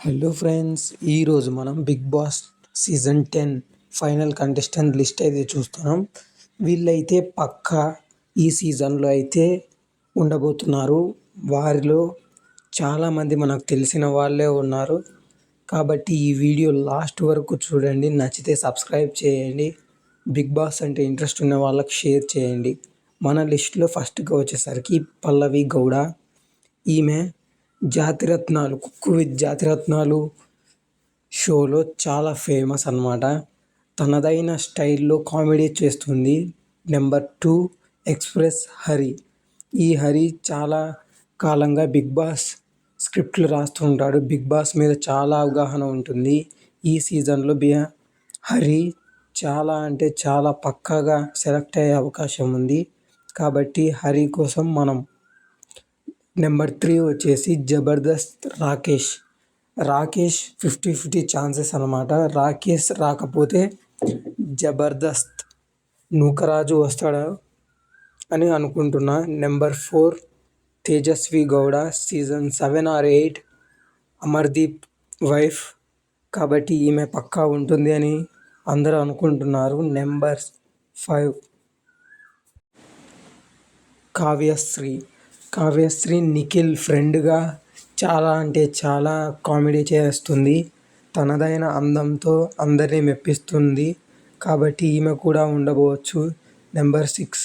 Hello friends, ఈరోజు మనం Bigg Boss season 10 final contestant list అయితే చూస్తున్నాం. వీళ్ళైతే పక్కా ఈ సీజన్లో అయితే ఉండబోతున్నారు. వారిలో చాలామంది మనకు తెలిసిన వాళ్ళే ఉన్నారు. కాబట్టి ఈ వీడియో లాస్ట్ వరకు చూడండి. నచ్చితే సబ్స్క్రైబ్ చేయండి. బిగ్ బాస్ అంటే ఇంట్రెస్ట్ ఉన్న వాళ్ళకి షేర్ చేయండి. మన లిస్టులో ఫస్ట్గా వచ్చేసరికి పల్లవి గౌడ. ఈమె జాతిరత్నాలు, కుక్కు విత్ జాతిరత్నాలు షోలో చాలా ఫేమస్ అన్నమాట. తనదైన స్టైల్లో కామెడీ చేస్తుంది. Number 2 express Hari. ఈ హరి చాలా కాలంగా బిగ్ బాస్ స్క్రిప్ట్లు రాస్తుంటాడు. బిగ్ బాస్ మీద చాలా అవగాహన ఉంటుంది. ఈ సీజన్లో హరి చాలా అంటే చాలా పక్కాగా సెలెక్ట్ అయ్యే అవకాశం ఉంది. కాబట్టి హరి కోసం మనం నెంబర్ 3 వచ్చేసి జబర్దస్త్ రాకేష్. రాకేష్ 50-50 ఛాన్సెస్ అన్నమాట. రాకేష్ రాకపోతే జబర్దస్త్ నూకరాజు వస్తాడా అని అనుకుంటున్నా. Number 4 Tejaswi Gowda. Season 7 or 8 Amardeep wife. కాబట్టి ఈమె పక్కా ఉంటుంది అని అందరూ అనుకుంటున్నారు. నెంబర్ 5 కావ్యశ్రీ. కావ్యశ్రీ నిఖిల్ ఫ్రెండ్గా చాలా అంటే చాలా కామెడీ చేస్తుంది. తనదైన అందంతో అందరినీ మెప్పిస్తుంది. కాబట్టి ఈమె కూడా ఉండబోవచ్చు. నెంబర్ 6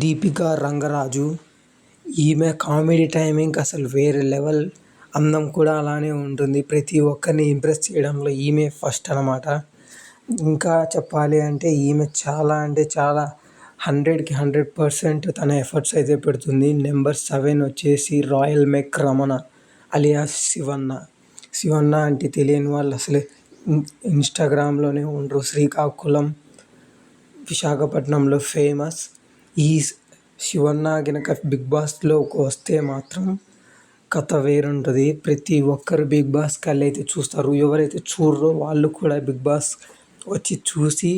దీపికా రంగరాజు. ఈమె కామెడీ టైమింగ్ అసలు వేరే లెవెల్. అందం కూడా అలానే ఉంటుంది. ప్రతి ఒక్కరిని ఇంప్రెస్ చేయడంలో ఈమె ఫస్ట్ అన్నమాట. ఇంకా చెప్పాలి అంటే ఈమె చాలా అంటే చాలా 100కి 100% తన ఎఫర్ట్స్ అయితే పెడుతుంది. నెంబర్ 7 వచ్చేసి రాయల్ మెక్ రమణ అలియాస్ శివన్న. శివన్న అంటే తెలియని వాళ్ళు అసలు ఇన్స్టాగ్రామ్లోనే ఉండరు. శ్రీకాకుళం, విశాఖపట్నంలో ఫేమస్. ఈ శివన్న గనక బిగ్ బాస్లోకి వస్తే మాత్రం కథ వేరుంటుంది. ప్రతి ఒక్కరు బిగ్ బాస్కి అయితే చూస్తారు. ఎవరైతే చూడరో వాళ్ళు కూడా బిగ్ బాస్ వచ్చి చూసి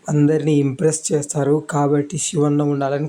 అందరినీ ఇంప్రెస్ చేస్తారు. కాబట్టి శివన్న ఉండాలని